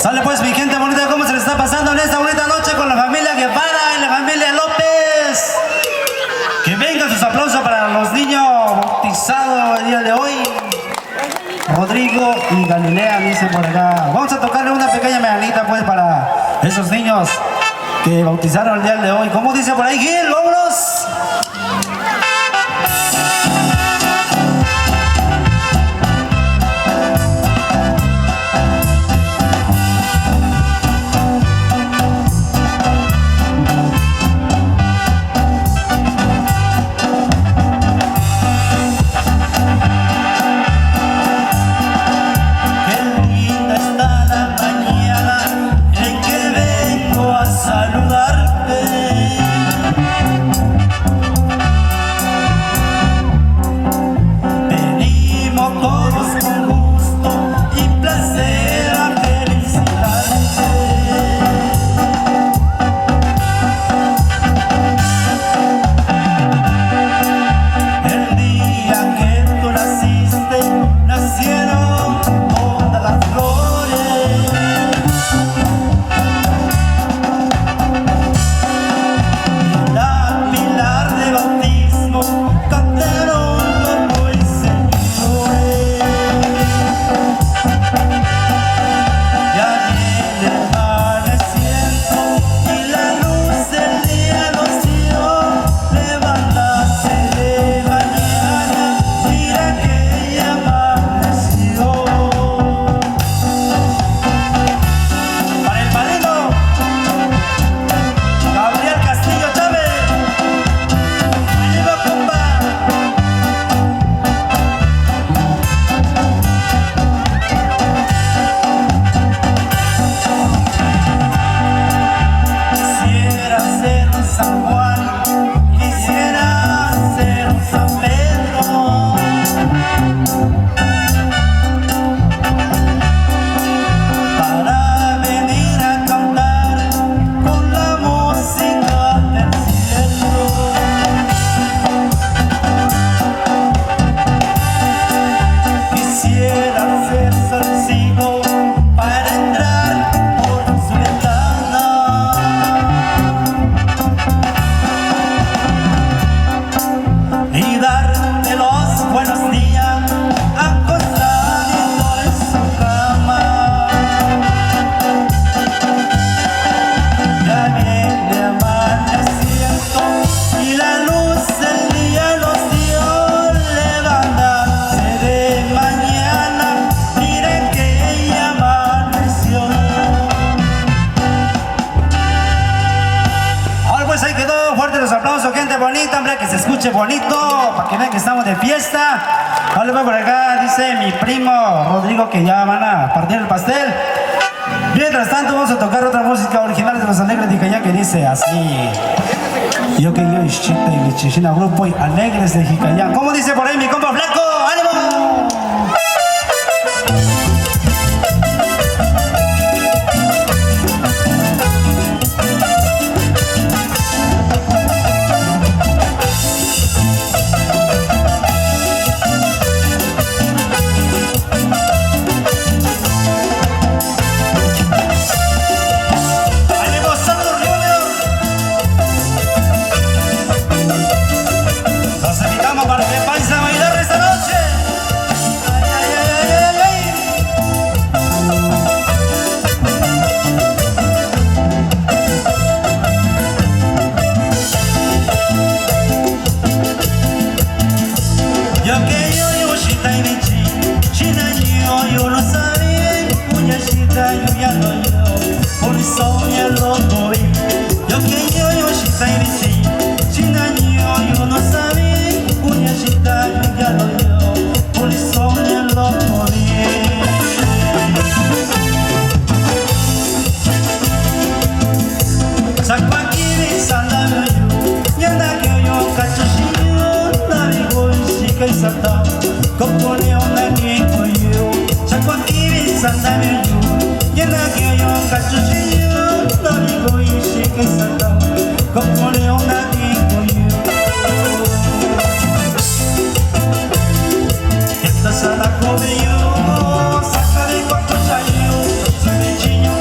Sale pues mi gente bonita, ¿cómo se les está pasando en esta bonita noche con la familia Guevara y la familia López? Que vengan sus aplausos para los niños bautizados el día de hoy. Rodrigo y Galilea, dice por acá. Vamos a tocarle una pequeña medallita pues para esos niños que bautizaron el día de hoy. ¿Cómo dice por ahí, Gil? ¡Vámonos! Bonito, hombre, que se escuche bonito, para que vean que estamos de fiesta. Vale, por acá dice mi primo Rodrigo que ya van a partir el pastel. Mientras tanto vamos a tocar otra música original de los Alegres de Jicayán que dice así. Yo que yo y mi chichina grupo y Alegres de Jicayán. ¿Cómo dice por ahí mi compa Flaco? ¡Ánimo! Para que paisa a bailar esta noche. Saca de cuarto salió, soy de chiño.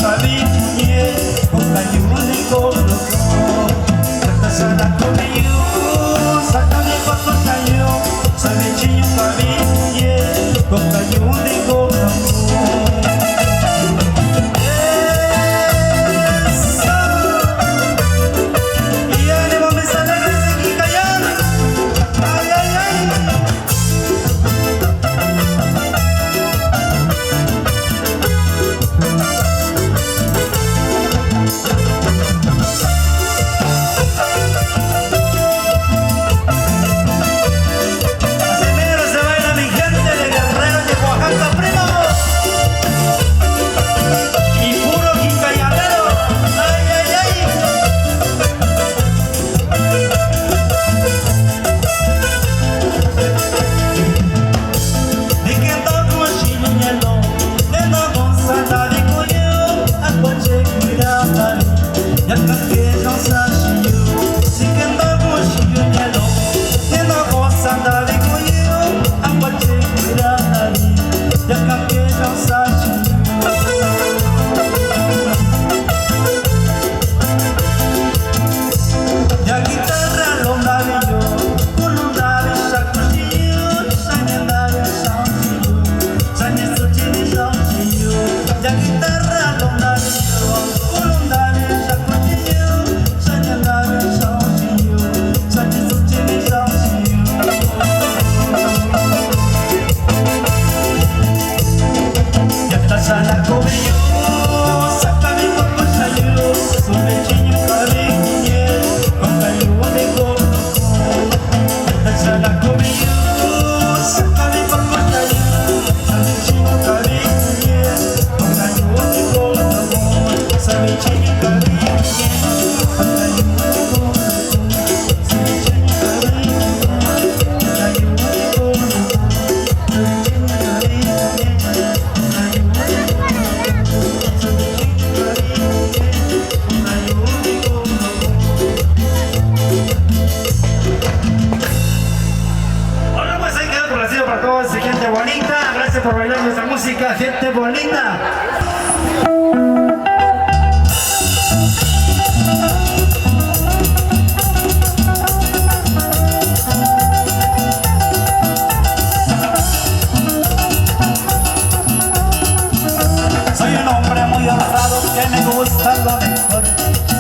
que me gusta lo mejor.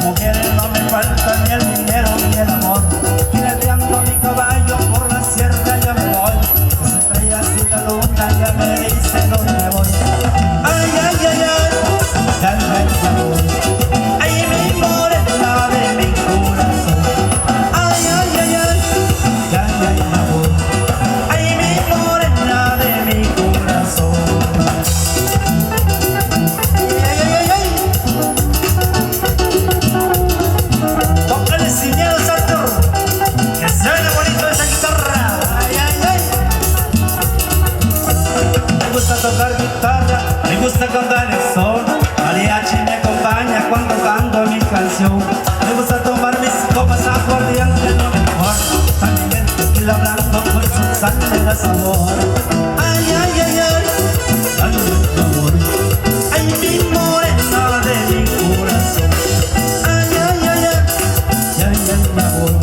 Mujeres no me falta ni el dinero ni el amor. Jineteando mi caballo por la sierra ya me voy. Las estrellas y la luna ya me dicen dónde voy. Ay, ay, ay, ay, ya me voy. Ay, mi morena de mi corazón. Ay, ay, ay, ay, ya me voy. Ay, mi morena de mi corazón. Ay, ay, ay, ay. Póngale sin miedo, Arthur, que se oye bonito esa guitarra. Ay, ay, ay. Me gusta tocar guitarra, me gusta cantar el son. Mariachi me acompaña cuando canto mi canción. Me gusta tomar mis copas acordeando de lo mejor. También el tequila blanco con su sal le da sabor. Ay, ay, ay, ay, dale mi amor. Ay, mi morena de mi corazón. Ay, ay, ay, ay, ay, ay, mi amor.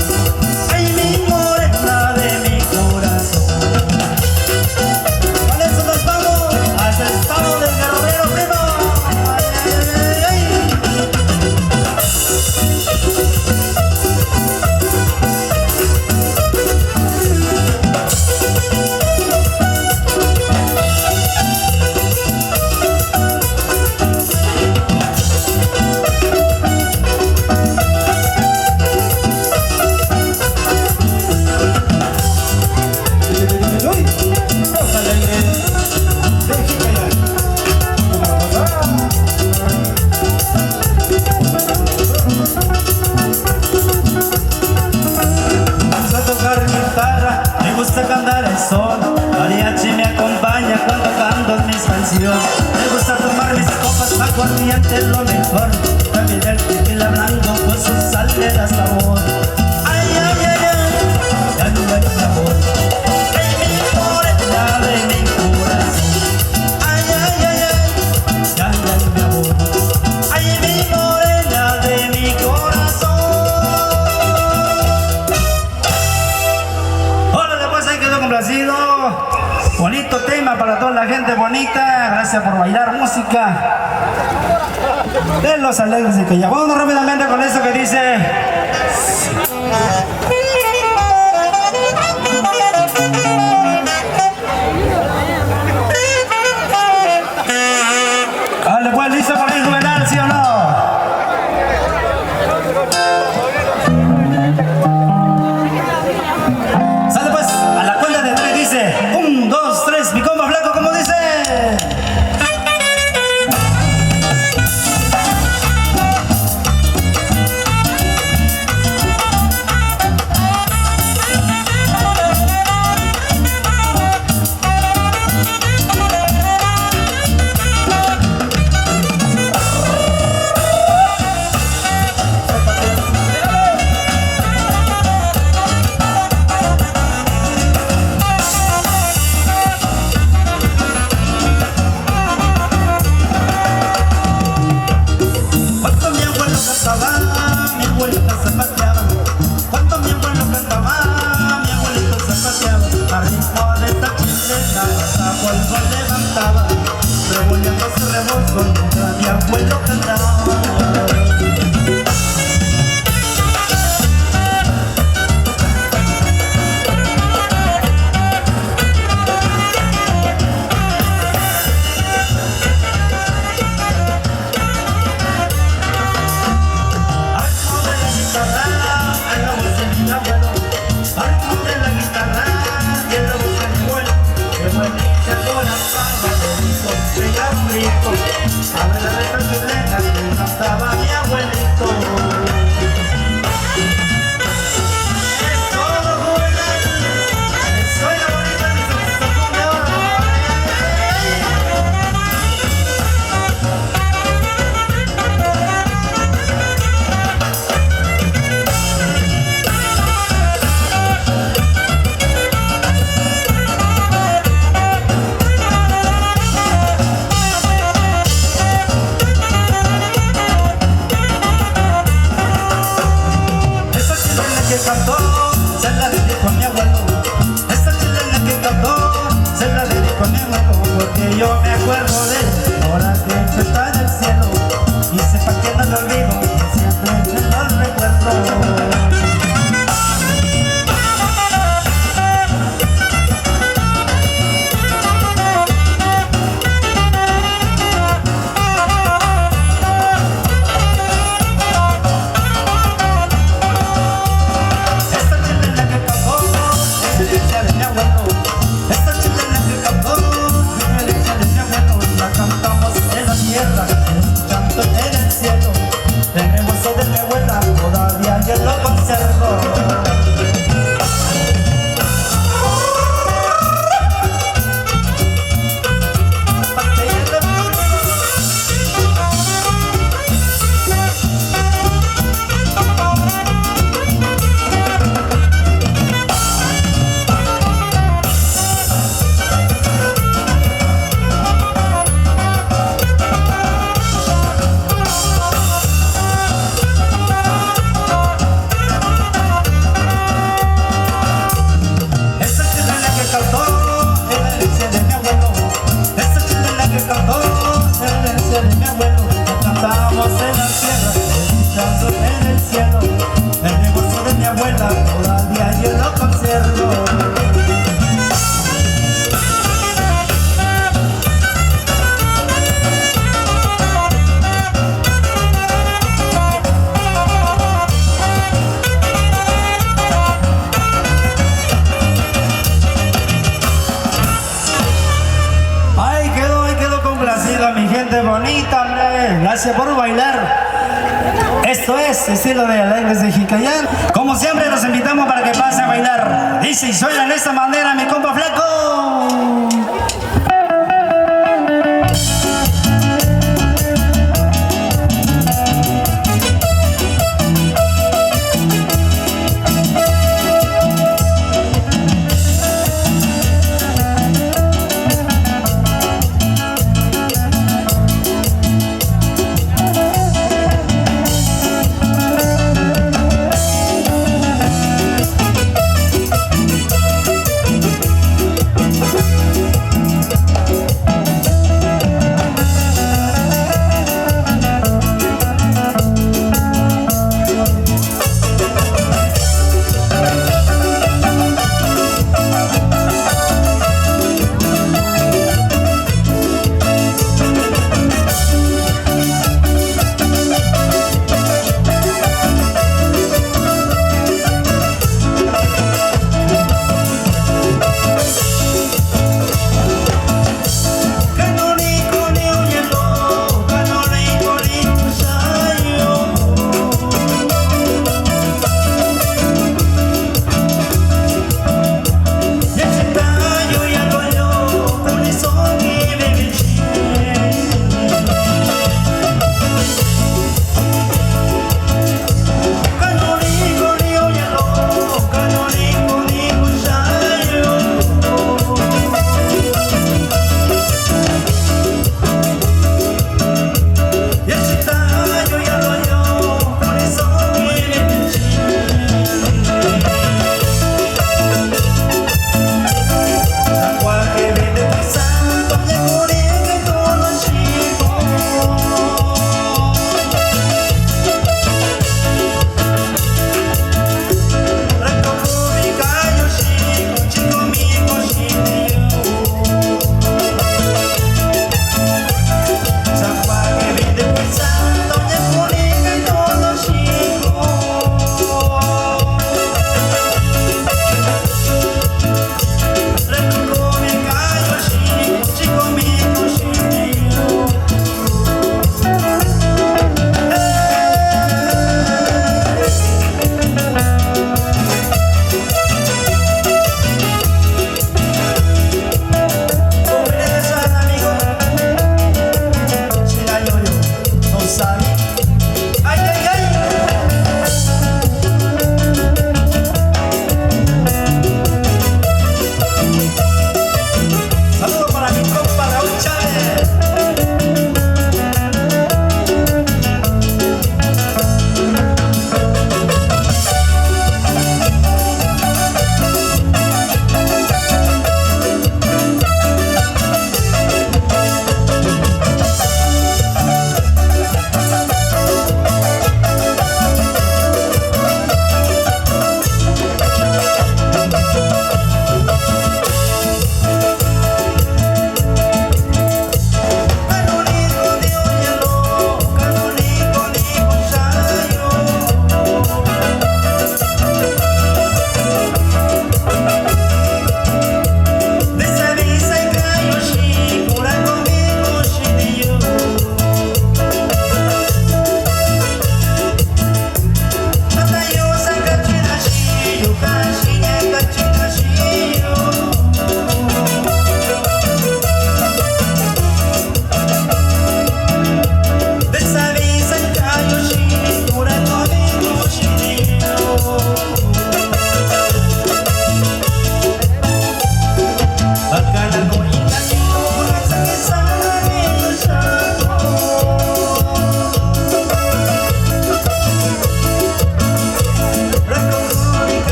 Ay, mi morena de mi corazón. Con eso nos vamos hasta el estado del Guerrero, primo. Ay, ay, ay, ay. Vamos a tocar guitarra, me gusta cantar el son. Mariachi me acompaña cuando canto mis canciones. Me gusta tomar mis copas aguardiente, lo mejor. También el tequila blanco con su sal le da sabor. Ay, ay, ay, ay, ay, ay, mi amor. Ay, mi morena de mi corazón. Ay, ay, ay, ay, ay, ay, mi amor. Ay, mi morena de mi corazón. Órale, pues ahí quedó complacido. Bonito tema para toda la gente bonita. Gracias por bailar música de los alegres de Calla. Vamos rápidamente con eso que dice. Dale, pues, listo por ahí, Juvenal, ¿sí o no? Sale pues, a la cuenta de 3 dice 1, 2, 3, mi compa flaco, ¿cómo dice? Cuando mi abuelo cantaba, mi abuelita zapateaba. Cuando mi abuelo cantaba, mi abuelito zapateaba. A ritmo de esta chilena, bajo el sol levantaba, revolviéndose rebolso mientras mi abuelo cantaba. Abre la letra chilena. en el cielo, el negocio de mi abuela todavía yo lo conservo. Ahí quedó complacido mi gente bonita, hombre. Gracias por bailar. Esto es estilo de Alegres de Jicayán. Como siempre los invitamos para que pasen a bailar. Dice y suena de esta manera mi compa Flaco.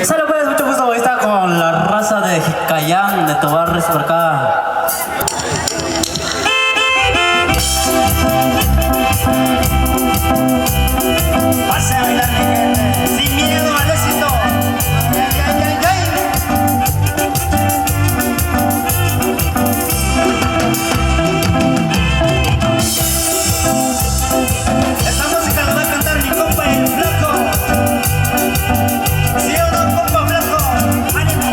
Solo pues, mucho gusto, hoy está con la raza de Jicayán, de Tobarres por acá. Pase a bailar, mi gente, sin miedo al éxito. Ay, ay, ay, ay. Esta música la va a cantar mi compa el Flaco. ¿Sí o no, compa Flaco? ¡Ánimo!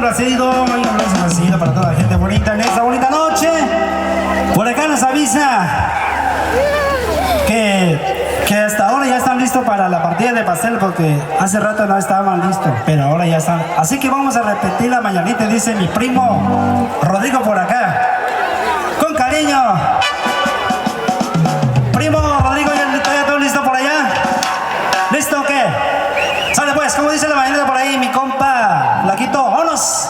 complacido, muy complacido para toda la gente bonita en esta bonita noche. Por acá nos avisa que hasta ahora ya están listos para la partida de pastel porque hace rato no estaban listos, pero ahora ya están. Así que vamos a repetir la mañanita, dice mi primo Rodrigo por acá. Con cariño. Primo Rodrigo, ¿ya todo listo por allá? ¿Listo o qué? Sale pues, como dice la mañanita por ahí, mi compa Flaquito, vámonos.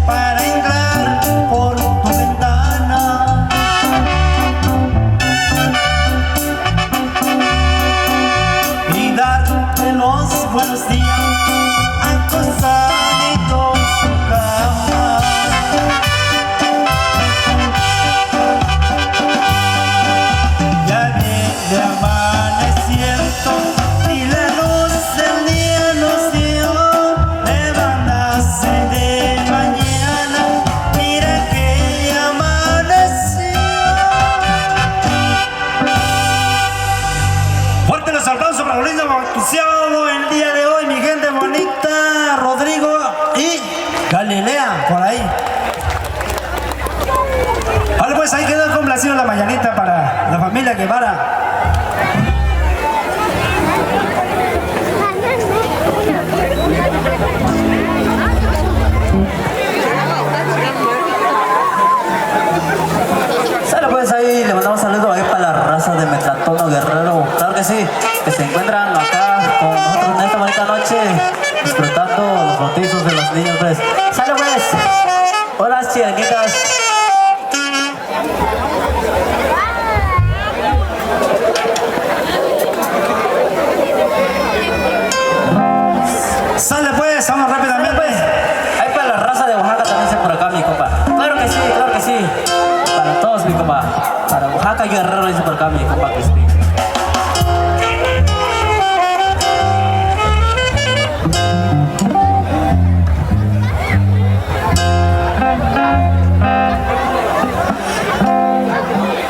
Para entrar por tu ventana y darte los buenos días acostadito en su cama. Ya viene amaneciendo y la luz del día nos dio. Levantarse de mañana, mira que ya amaneció. Fuerte los aplausos para los lindos bautizados el día de hoy, mi gente bonita, Rodrigo y Galilea, por ahí. Vale, pues ahí quedó complacido la mañanita para la familia Guevara. Sale pues ahí, le mandamos saludos ahí para la raza de Metratono Guerrero. Claro que sí, que se encuentran acá con nosotros en esta bonita noche, disfrutando los bautizos de los niños pues. Sale pues, hola chirenguitas. Sale pues, vamos rápidamente. Pues, ahí para la raza de Oaxaca también se por acá, mi compa. Claro que sí, claro que sí. Para todos, mi compa. Para Oaxaca y Guerrero dice por acá, mi compa Crispin.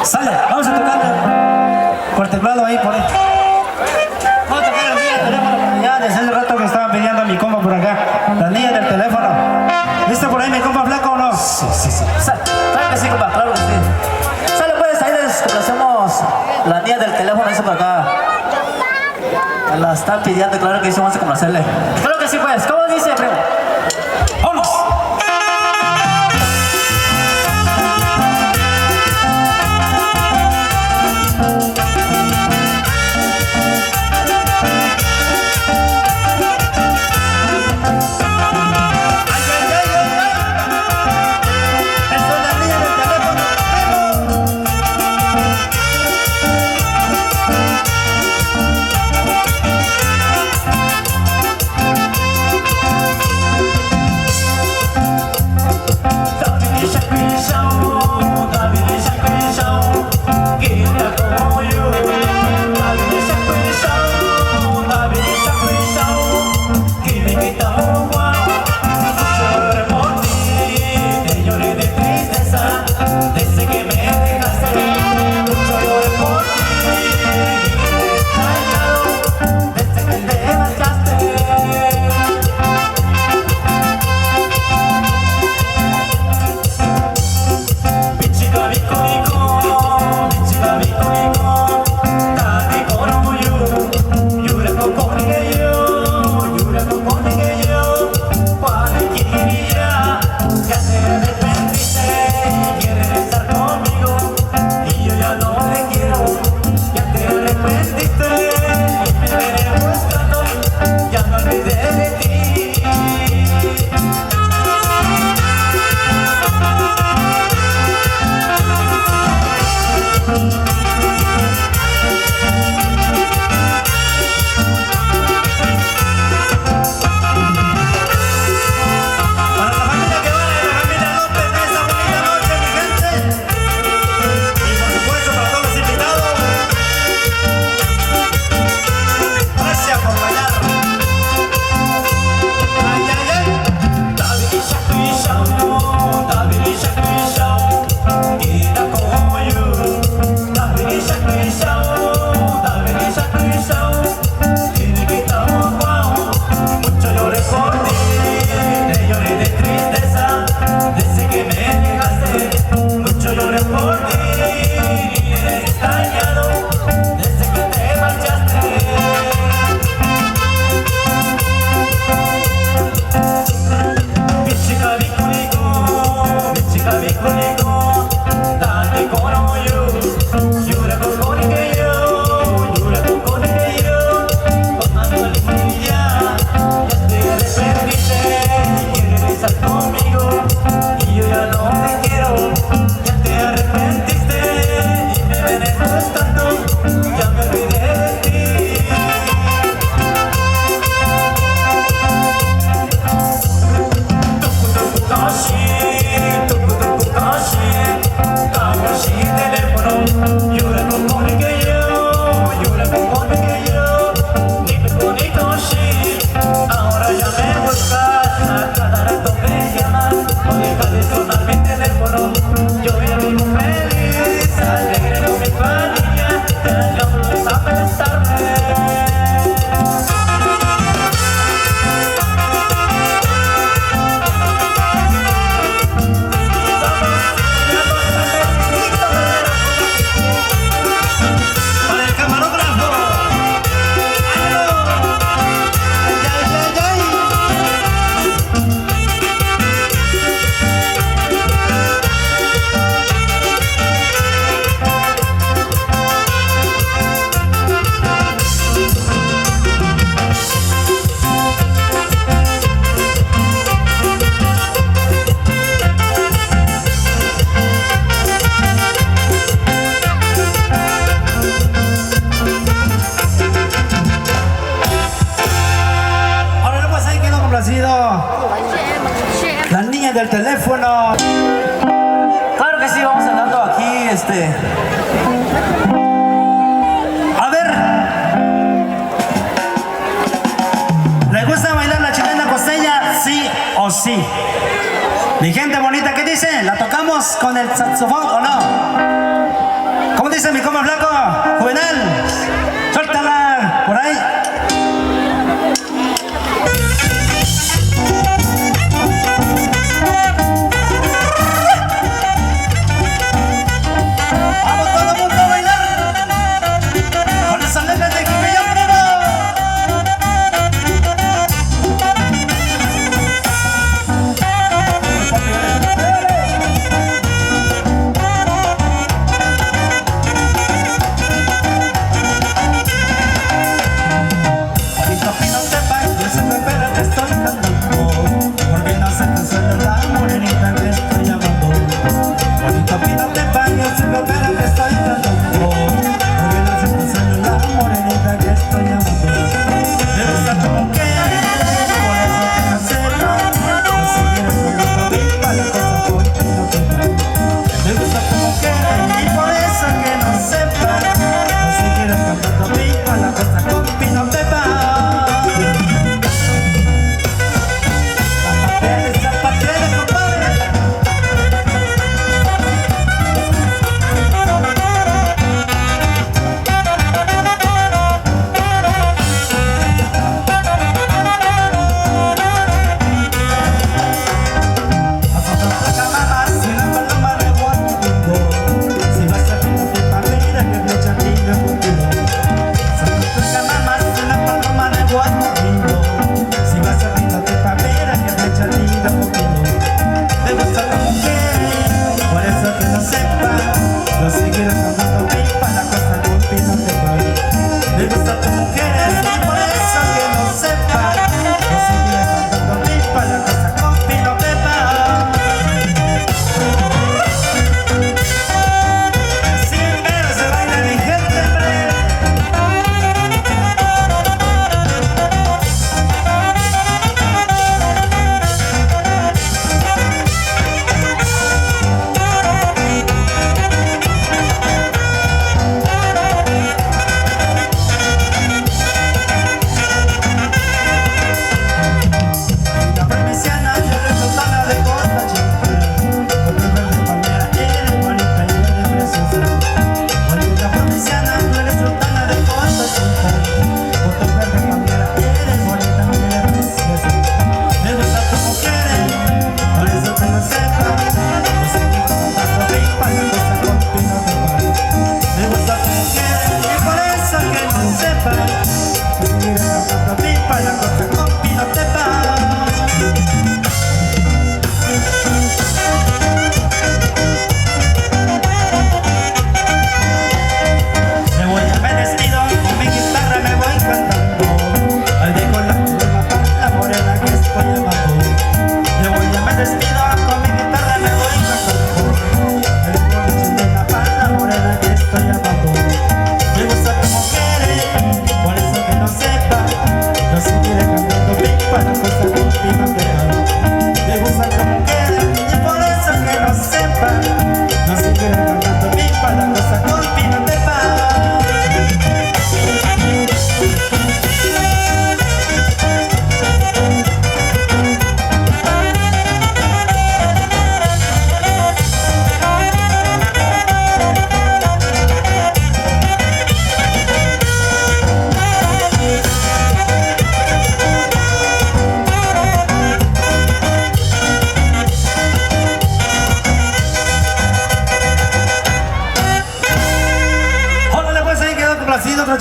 Sale, vamos a tocar por teclado ahí, por ahí. Vamos a tocar el día del teléfono por allá. Desde hace rato que estaba pidiendo a mi compa por acá. La niña del teléfono. ¿Listo por ahí mi compa Flaco o no? Sí. Claro que sí, compa, claro que sí. Sale pues, ahí les complacemos la niña del teléfono, dice por acá. Me la están pidiendo, claro que sí, vamos a complacerle. Claro que sí, pues, ¿cómo dice, primo? ¡Vamos! Eso. La niña del teléfono. Claro que sí, vamos hablando aquí, A ver. ¿Le gusta bailar la chilena costeña? Sí o sí. Mi gente bonita, ¿qué dice? ¿La tocamos con el saxofón o no? ¿Cómo dice mi compa flaco? Juvenal. Suéltala por ahí.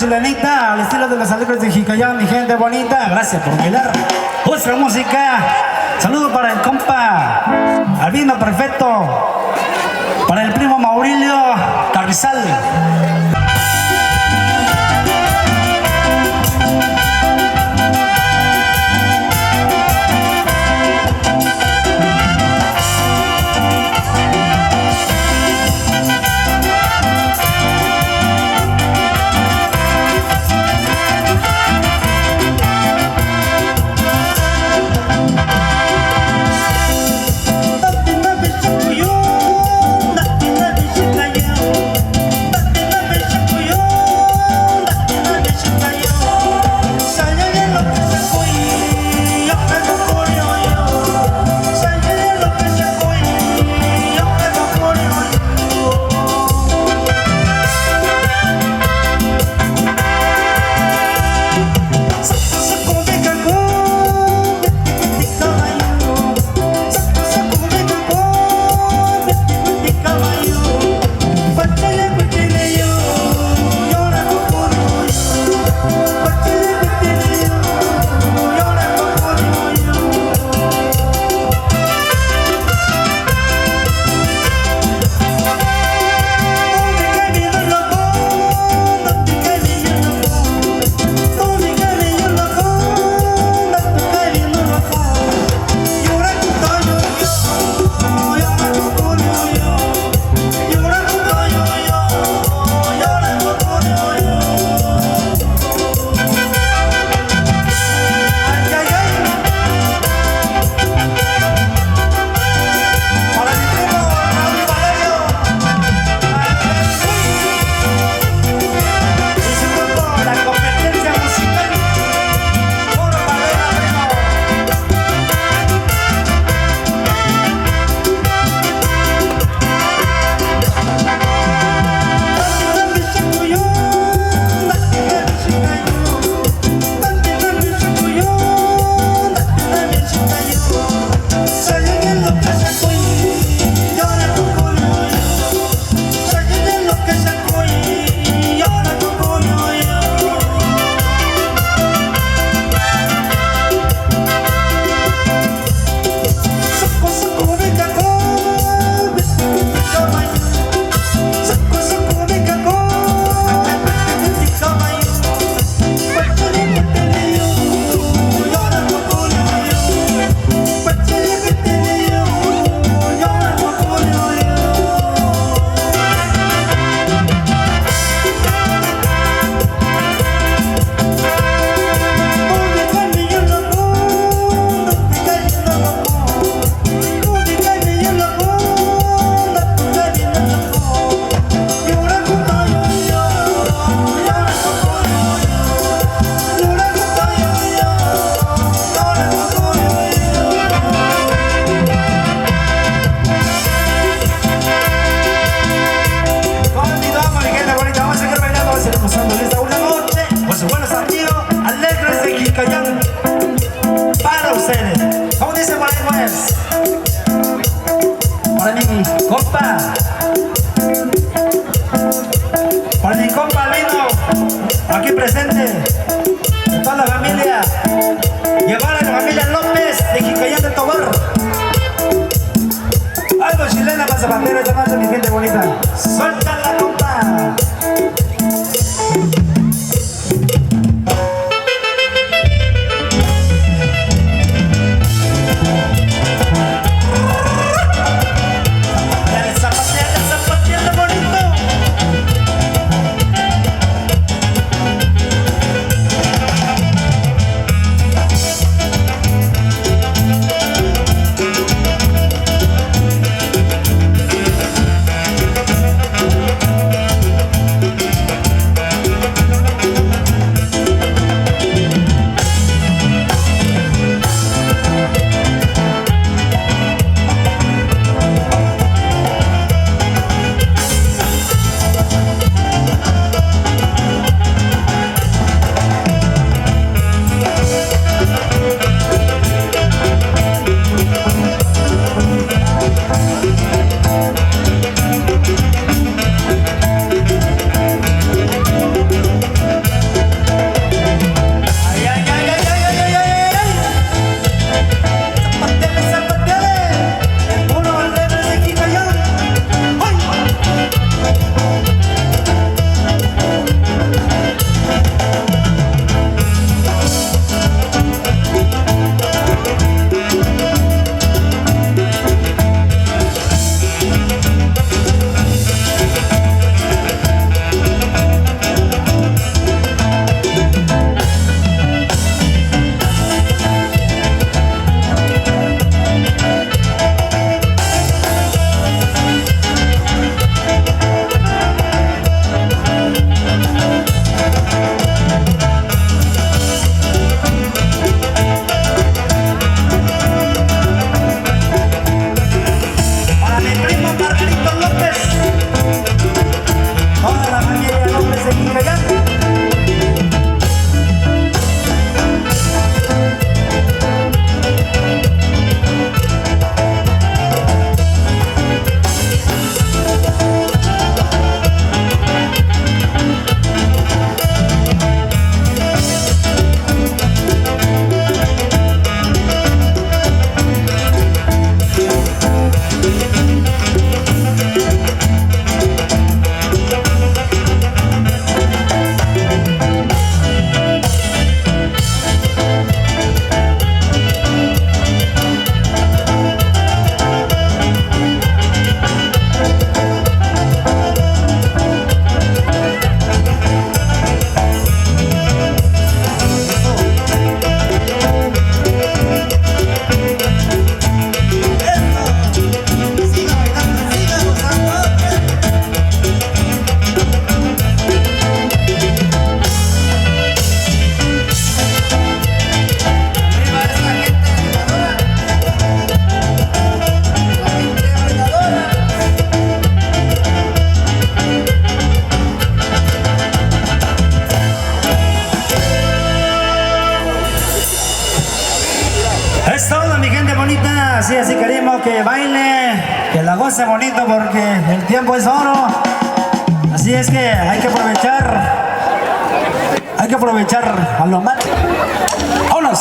chilenita, al estilo de los alegres de Jicayán, mi gente bonita. Gracias por bailar nuestra música. Saludos para el compa Albino Perfecto, para el primo Maurilio Carrizal. Para mi compa. Para mi compa Albino, aquí presente. Toda la familia. Llevar a la familia López de Jicayán de Tobar. Algo chilena para zapatero esta noche, mi gente bonita. Suéltala, compa. pase bonito porque el tiempo es oro. Así es que hay que aprovechar a lo más. ¡Vámonos!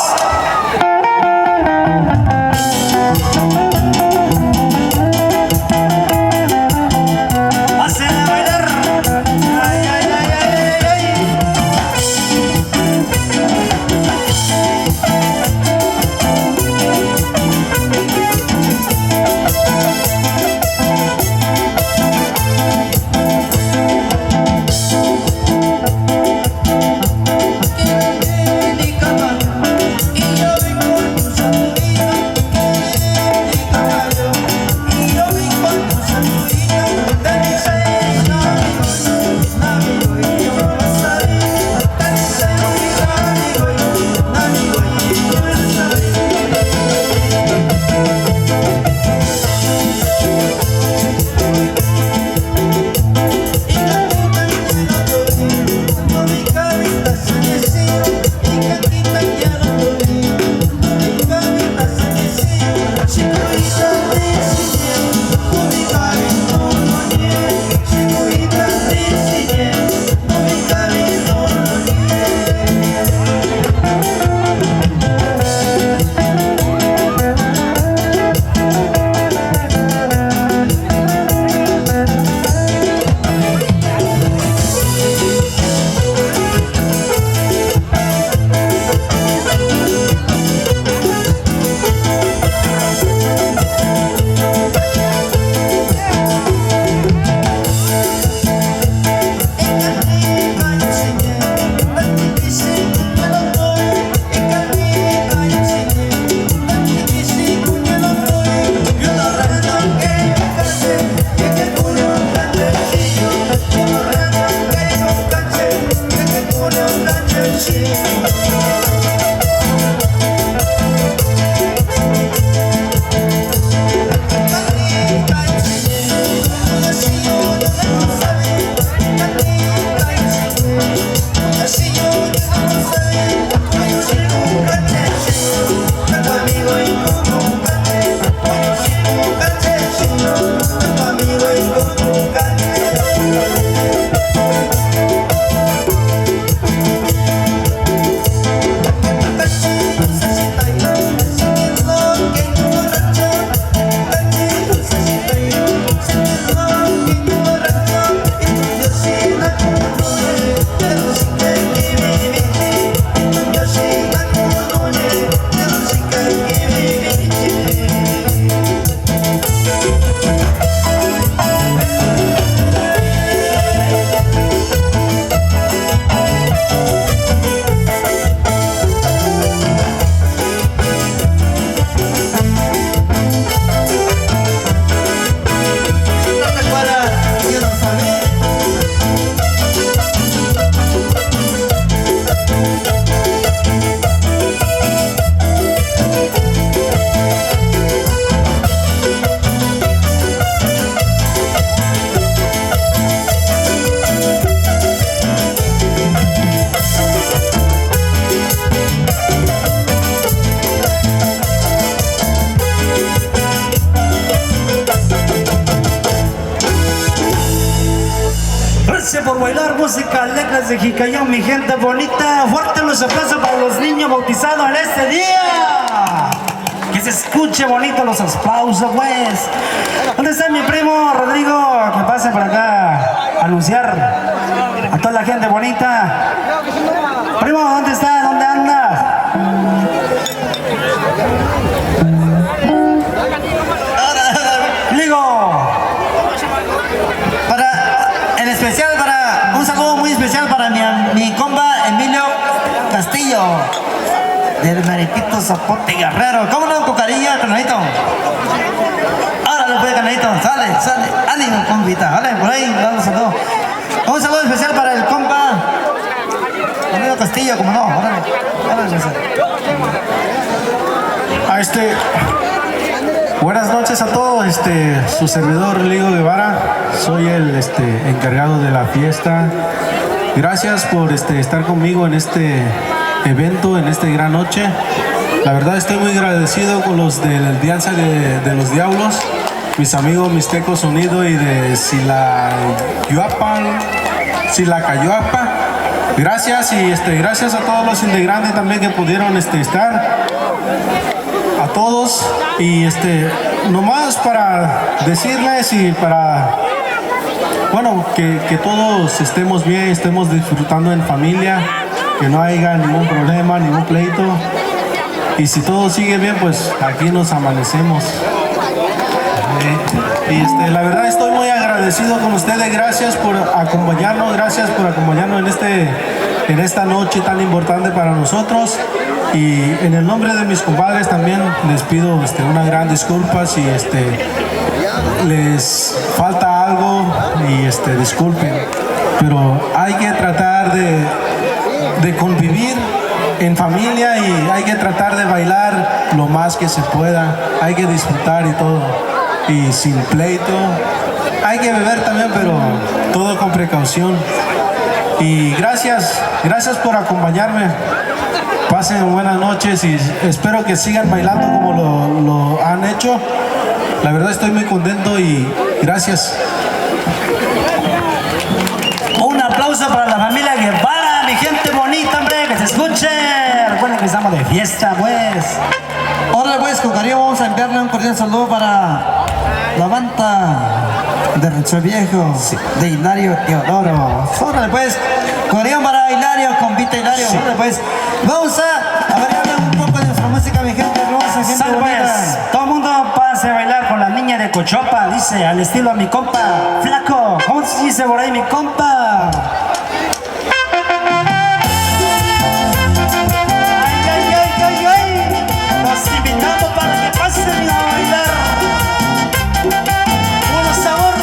¡Pásenla a bailar! ¡Ay, ay, ay, ay, ay, ay! Por bailar música alegres de Jicayón, mi gente bonita. Fuerte los aplausos para los niños bautizados en este día. Que se escuche bonito los aplausos, pues. ¿Dónde está mi primo Rodrigo? Que pase por acá a anunciar a toda la gente bonita. Primo, ¿dónde está? ¿Dónde andas? Digo, en especial un saludo muy especial para mi compa Emilio Castillo del Maritito Zapote Guerrero. ¿Cómo no? Con cariño, canalito. Ahora pues, canalito, sale, ánimo, compita, vale, por ahí, dale un saludo. Un saludo especial para el compa Emilio Castillo, como no, órale. Buenas noches a todos, su servidor Ligo Guevara, soy el encargado de la fiesta. Gracias por estar conmigo en este evento, en esta gran noche. La verdad estoy muy agradecido con los de la Alianza de los Diablos. mis amigos Mixtecos Unidos y de Silacayuapa. Gracias y gracias a todos los integrantes también que pudieron estar. A todos y nomás para decirles y para bueno que todos estemos bien, estemos disfrutando en familia, que no haya ningún problema, ningún pleito y si todo sigue bien pues aquí nos amanecemos. Y la verdad estoy muy agradecido con ustedes, gracias por acompañarnos en esta noche tan importante para nosotros. Y en el nombre de mis compadres también les pido una gran disculpa si les falta algo y disculpen, pero hay que tratar de convivir en familia y hay que tratar de bailar lo más que se pueda, hay que disfrutar y todo, y sin pleito, hay que beber también, pero todo con precaución. Y gracias por acompañarme. Pasen buenas noches y espero que sigan bailando como lo han hecho. La verdad estoy muy contento y gracias. Un aplauso para la familia Guevara, mi gente bonita, hombre, que se escuche. Recuerden que estamos de fiesta, pues. Ahora pues con cariño vamos a enviarle un cordial saludo para la banda de Rancho Viejo, de Hilario Teodoro. Órale pues, cordial para Hilario, compita Hilario. Órale pues, vamos a variar un poco de nuestra música, mi gente hermosa, gente Sal, bonita. pues, todo el mundo pase a bailar con la niña de Cochopa, dice, al estilo a mi compa, flaco. ¿Cómo se dice por ahí mi compa? Ay, ay, ay, ay, ay. Los invitamos para que pasen a bailar. Buen sabor.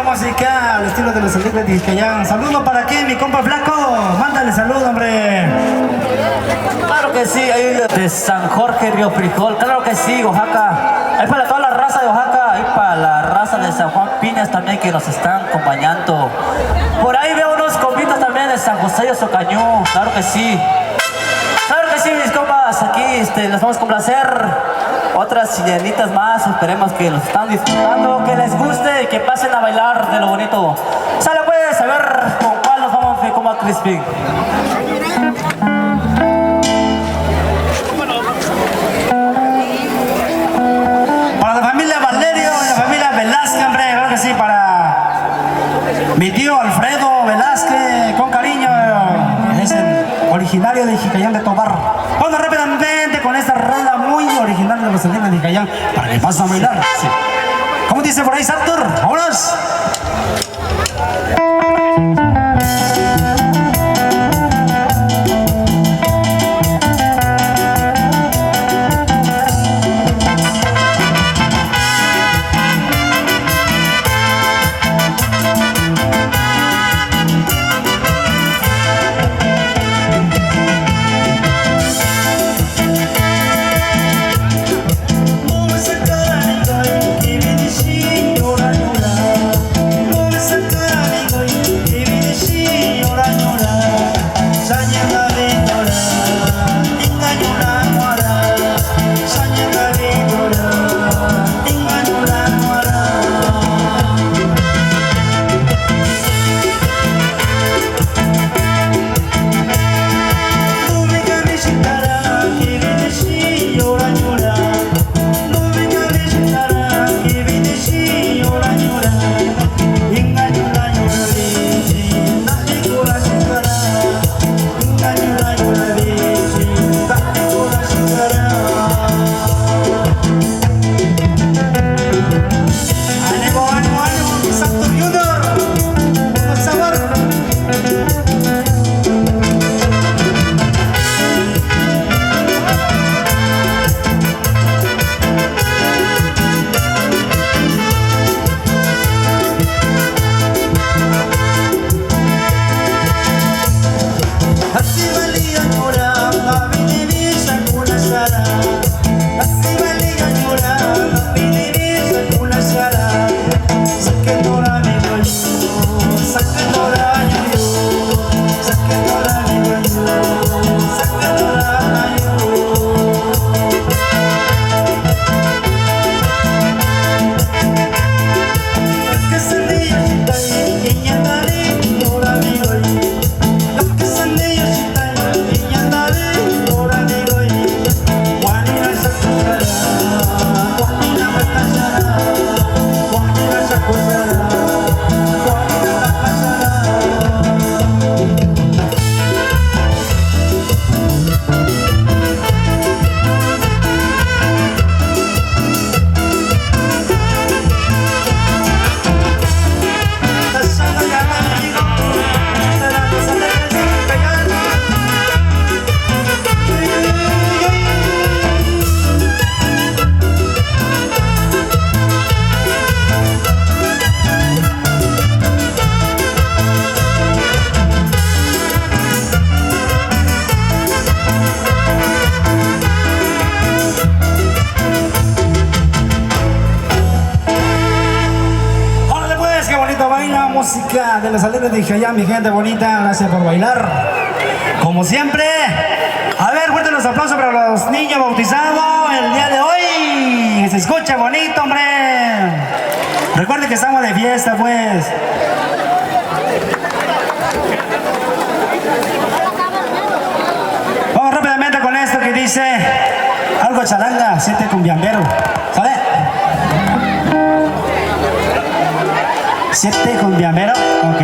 música al estilo de los alegres de Jicayán. Saludo para aquí, mi compa Flaco. Mándale saludo, hombre. Claro que sí, ahí de San Jorge, Río Frijol, claro que sí, Oaxaca. Ahí para toda la raza de Oaxaca, ahí para la raza de San Juan Piñas también que nos están acompañando. Por ahí veo unos compitas también de San José de Socañú, claro que sí. Claro que sí, mis compas, aquí les vamos a complacer otras chilenitas más, esperemos que los están disfrutando, que les guste y que pasen a bailar de lo bonito. Sale pues, a ver con cuál nos vamos a como a Crispy. Para la familia Valerio y la familia Velázquez, hombre, claro que sí, para mi tío Alfredo Velázquez, con cariño, es el originario de Jicayán de Tobar. Vamos rápidamente con esta rola muy original de los alegres de Jicayán, para que pasen a bailar. Sí. ¿Cómo dice por ahí, Satur? ¡Vámonos! Música de los alegres de Jicayán, mi gente bonita, gracias por bailar. Como siempre, a ver, fuertes los aplausos para los niños bautizados el día de hoy. Que se escuche bonito, hombre. Recuerden que estamos de fiesta, pues. Vamos rápidamente con esto que dice algo charanga, siete cumbiambero. ¿Sale? Siete cumbiambero, ok.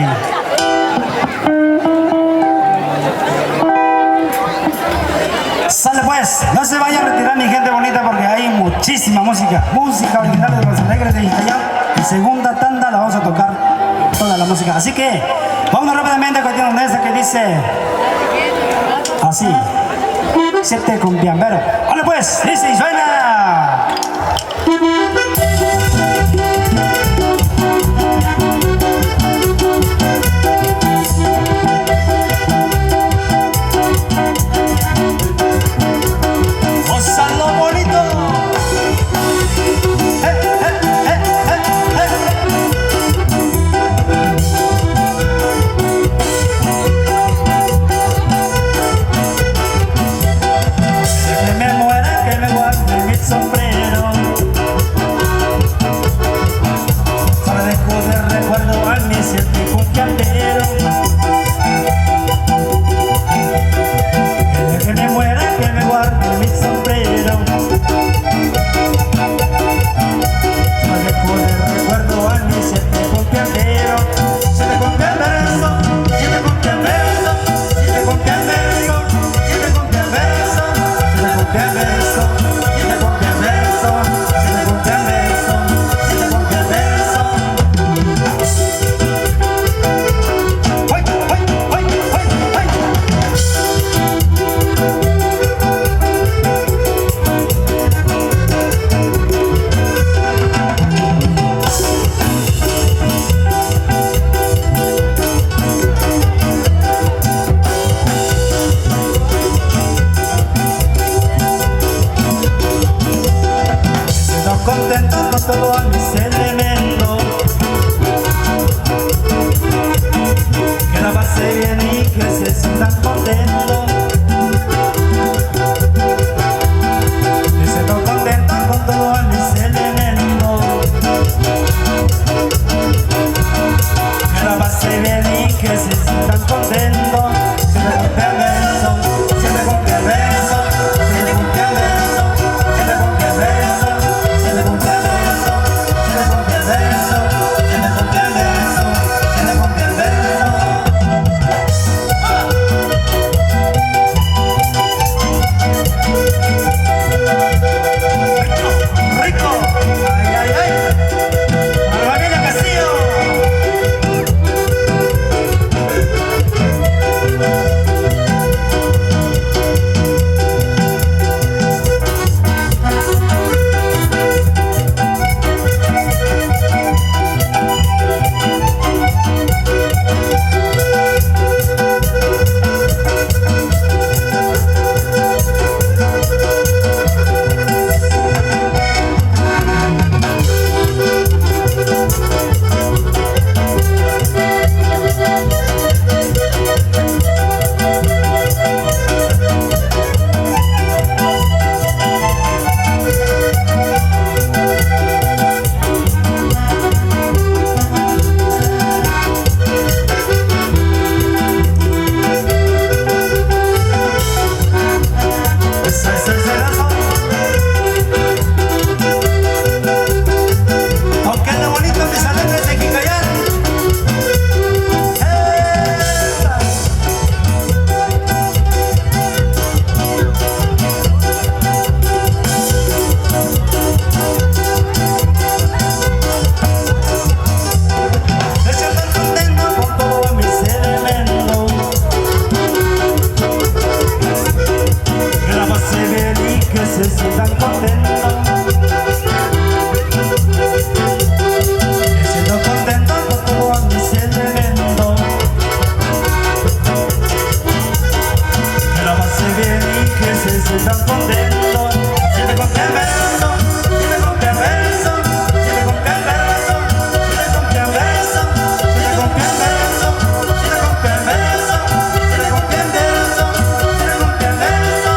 Sale pues, no se vaya a retirar mi gente bonita porque hay muchísima música. Música original de los alegres de Jicayán. Y segunda tanda la vamos a tocar toda la música. Así que, vamos rápidamente a continuar con esta que dice así. Siete cumbiambero. Vale pues, dice y suena. siente cumpleañero. El día que me muera, que me guarde mi sombrero. No dejo de recuerdo a mi siete cumpleañero. Siete cumpleañero, siete cumpleañero, siete cumpleañero, siete cumpleañero, siete cumpleañero, siete cumpleañero, siete cumpleañero, siete cumpleañero. ¡Ay, ay, ay, ay, ay! Siento contento con todos mis elementos, que la pase bien y que se sientan contentos. Me siento contento con todos mis elementos, que la pase bien y que se sientan contentos. Siempre cumple el beso, siempre cumple el beso, siempre cumple el beso, siempre cumple el beso, siempre cumple el beso, siempre cumple el beso, siempre cumple el beso, siempre cumple el beso. Rico, rico, ay, ay, ay, para la familia Castillo. Aunque lo bonito mis alegres de Quicayán. Me siento contento con todos mis elementos, que la pase bien y que se sientan contentos. Me siento contento con todos mis elementos, que la pase bien y que se sientan contentos. Siempre con el beso, siempre con el beso, siempre con el beso, siempre con el beso, siempre con el beso, siempre con el beso, siempre con el beso, siempre con el beso.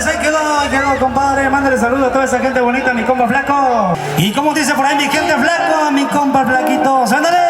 Ahí quedó, compadre. Mándale saludos a toda esa gente bonita, a mi compa flaco. Y como dice por ahí mi gente flaco, a mi compa flaquito. ¡Ándale!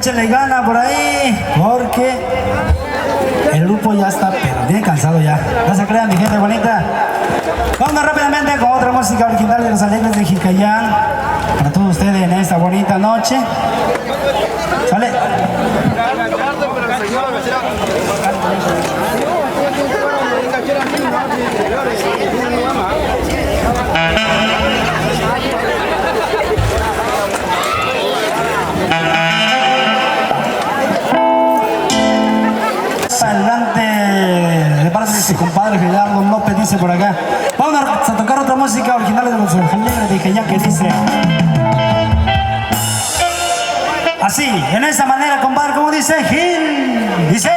échenle gana por ahí, porque el grupo ya está pero bien cansado ya. No se crean, mi gente bonita. Vamos rápidamente con otra música original de los Alegres de Jicayán para todos ustedes en esta bonita noche. ¿Sale? Adelante, de parte de su compadre Gerardo López, dice por acá. Vamos a tocar otra música original de los Alegres de Jicayán que dice así, en esa manera, compadre, como dice Gil, dice.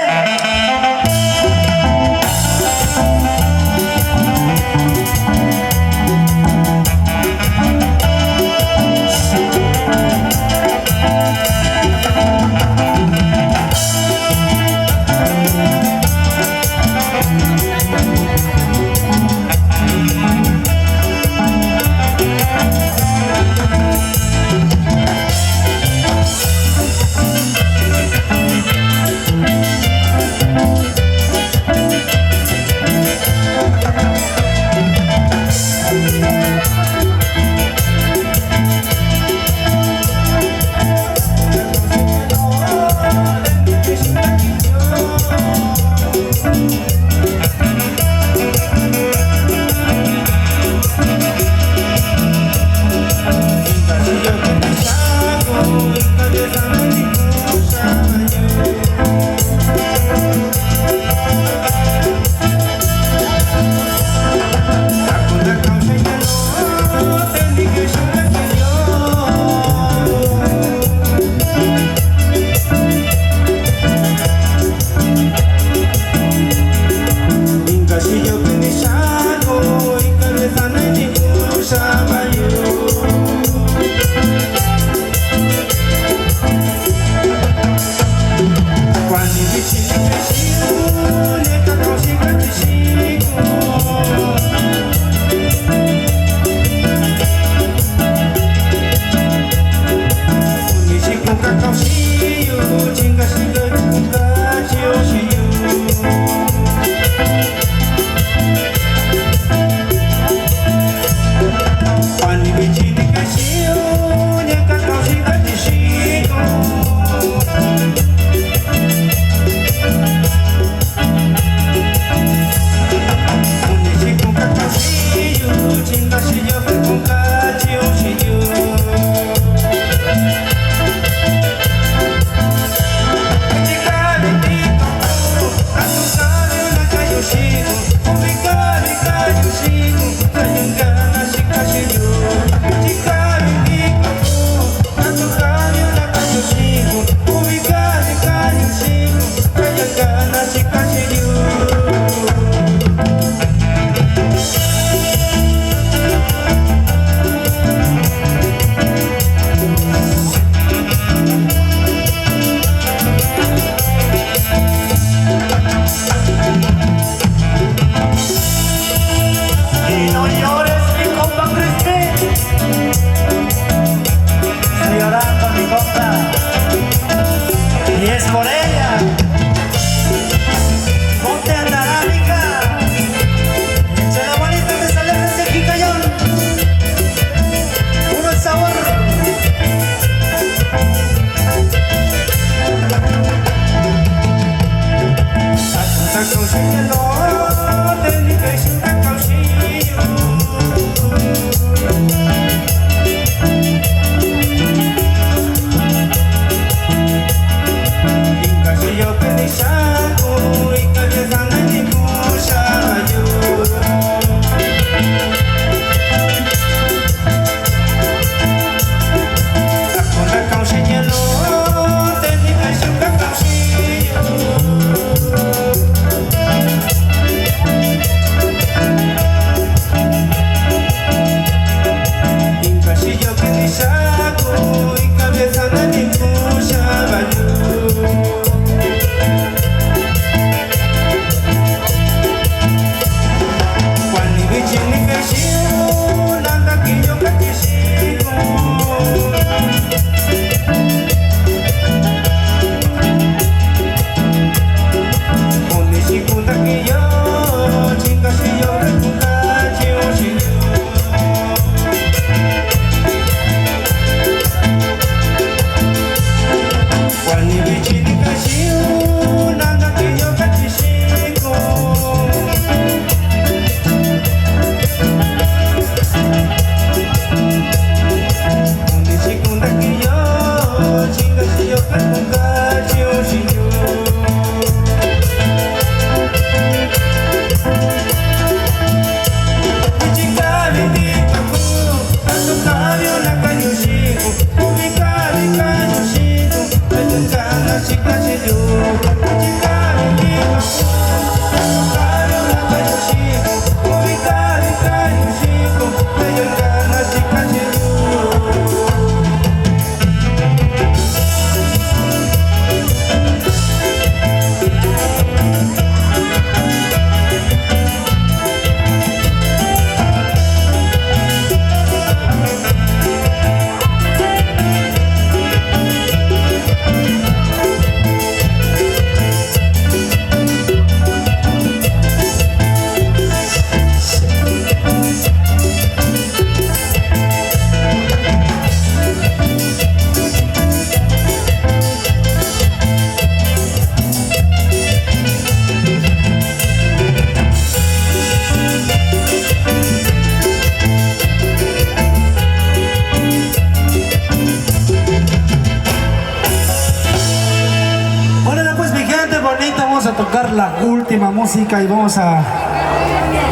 la última música y vamos a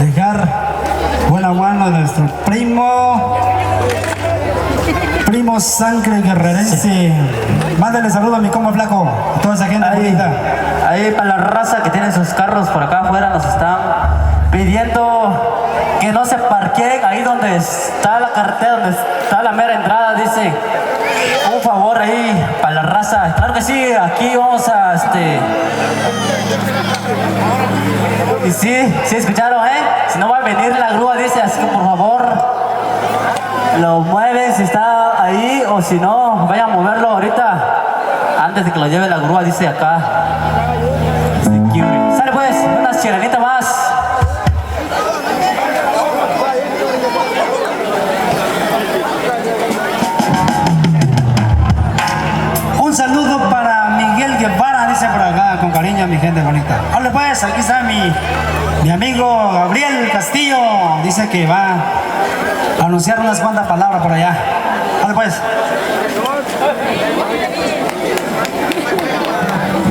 dejar buena mano a nuestro primo sangre guerrerense. Mándale saludo a mi compa flaco, a toda esa gente bonita. Ahí para la raza que tiene sus carros por acá afuera nos están pidiendo que no se parqueen ahí donde está la carretera, donde está la mera entrada, dice. Un favor ahí para la raza. Claro que sí, aquí vamos a y sí escucharon, si no va a venir la grúa, dice, así que por favor lo mueven si está ahí, o si no, vayan a moverlo ahorita antes de que lo lleve la grúa, dice acá. Sale pues, una chilenita más. Un saludo para Miguel Guevara, dice por acá, con cariño, mi gente bonita. Hola pues, aquí está mi amigo Gabriel Castillo, dice que va a anunciar unas cuantas palabras por allá. Hola pues.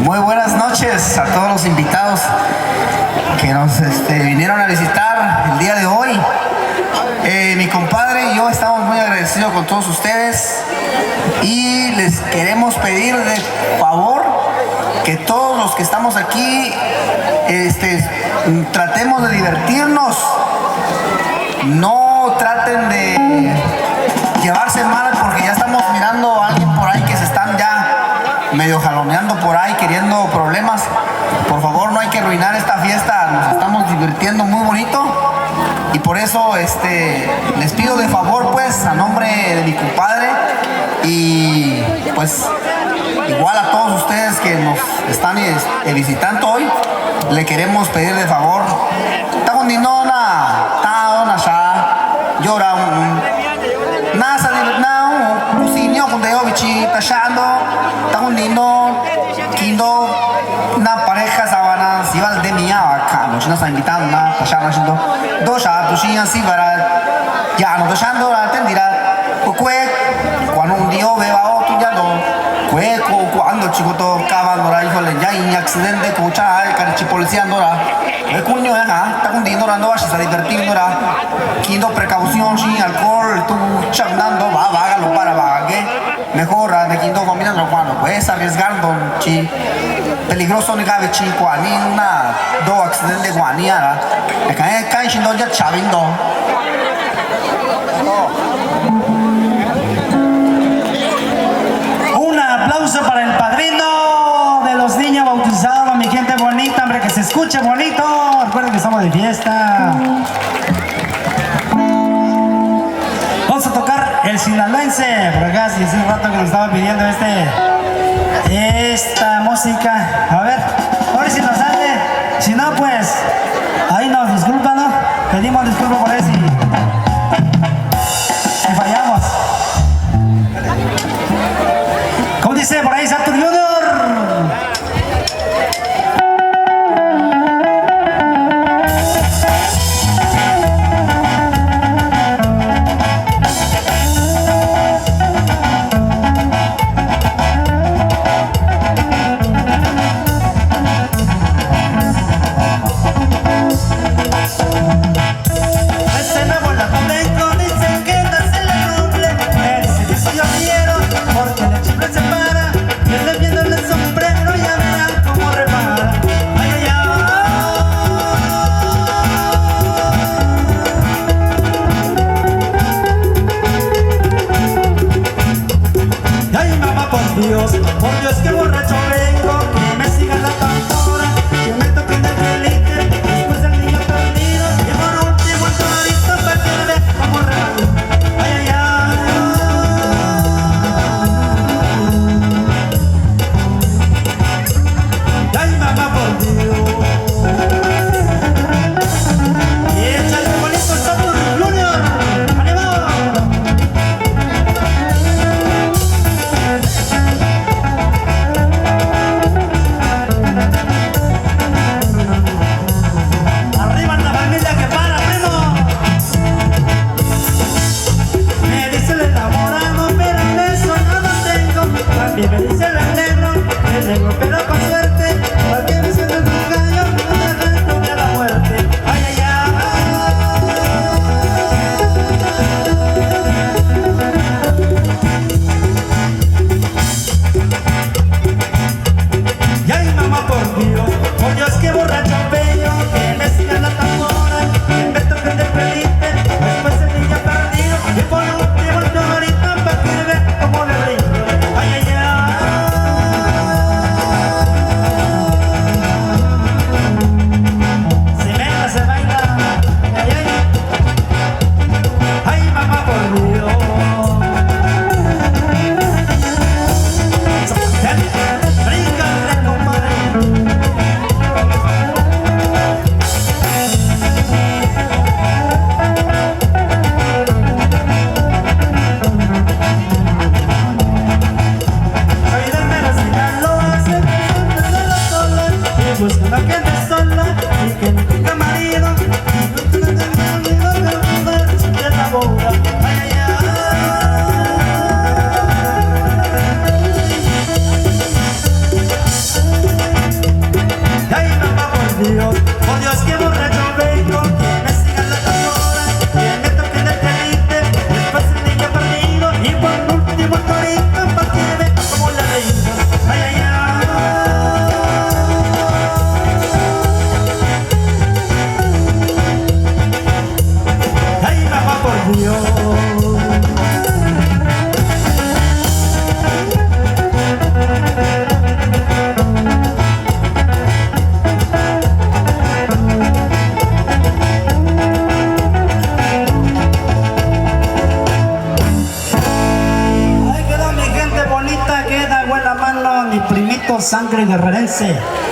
Muy buenas noches a todos los invitados que nos vinieron a visitar el día de hoy. Mi compadre y yo estamos muy agradecidos con todos ustedes y les queremos pedir de favor que todos los que estamos aquí tratemos de divertirnos, no traten de llevarse mal, porque ya estamos mirando a alguien por ahí que se están ya medio jaloneando por ahí queriendo problemas. Por favor, no hay que arruinar esta fiesta, nos estamos divirtiendo muy bonito y por eso les pido de favor, pues, a nombre de mi compadre y pues igual a todos ustedes que nos están visitando hoy, le queremos pedir de favor una pareja sabana si va de mía acá nos está invitando na pasar haciendo dos a tu sin así para ya no dejando la tendira cuando un día beba otro ya no cuando chico tocaba no hijo le ya en accidente escucha el carichi policía no el cuño está hundiendo la no se está divertiendo quinto precaución sin alcohol tú charlando va hágalo para va que mejor de quinto combinando cuando puedes arriesgando chi peligroso ni cabe chi cuani una do accidente guaniara le cae sin ya chavindo. Un aplauso para el padrino de los niños bautizados, mi gente bonita, hombre, que se escuche bonito. Recuerden que estamos de fiesta. Vamos a tocar el sinaloense, por acá, si hace un rato que nos estaba pidiendo esta música. A ver si nos sale. Si no, pues, ahí nos disculpan, ¿no? Pedimos disculpas por eso y fallamos. ¿Cómo dice por ahí Saturn Junior? sangre guerrerense.